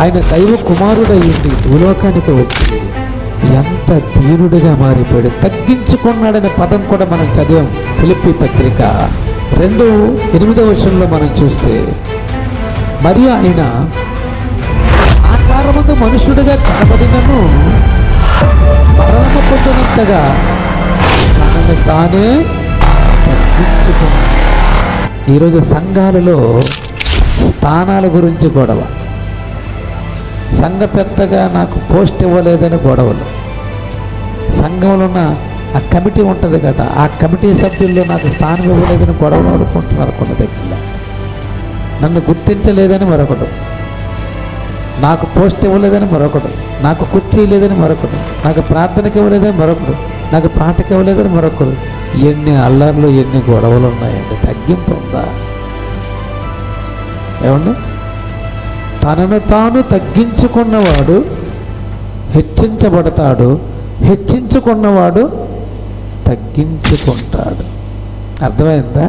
ఆయన దైవ కుమారుడయ్యింది భూలోకానికి వచ్చి ఎంత ధీరుడిగా మారిపోయాడు. తగ్గించుకున్నాడనే పదం కూడా మనం చదివాం ఫిలిప్పీ పత్రిక 2:8 మనం చూస్తే, మరియు ఆయన ఆకారమందు మనుషుడిగా కనబడినను మరణము పొందినంతగా తనని తానే తగ్గించుకున్నాడు. ఈరోజు సంఘాలలో స్థానాల గురించి గొడవ, సంఘ పెద్దగా నాకు పోస్ట్ ఇవ్వలేదని గొడవలు, సంఘంలో ఉన్న ఆ కమిటీ ఉంటుంది కదా, ఆ కమిటీ సభ్యుల్లో నాకు స్థానం ఇవ్వలేదని గొడవలు ఆడుకుంటున్నారు కొన్ని దగ్గరలో. నన్ను గుర్తించలేదని మరొకడు, నాకు పోస్ట్ ఇవ్వలేదని మరొకడు, నాకు కుర్చీ లేదని మరొకడు, నాకు ప్రార్థనకి ఇవ్వలేదని మరొకడు, నాకు పాటకి ఇవ్వలేదని మరొకరు. ఎన్ని అల్లర్లు, ఎన్ని గొడవలు ఉన్నాయండి. తగ్గింపు ఉందా? ఏమండి? తనను తాను తగ్గించుకున్నవాడు హెచ్చించబడతాడు, హెచ్చించుకున్నవాడు తగ్గించుకుంటాడు. అర్థమైందా?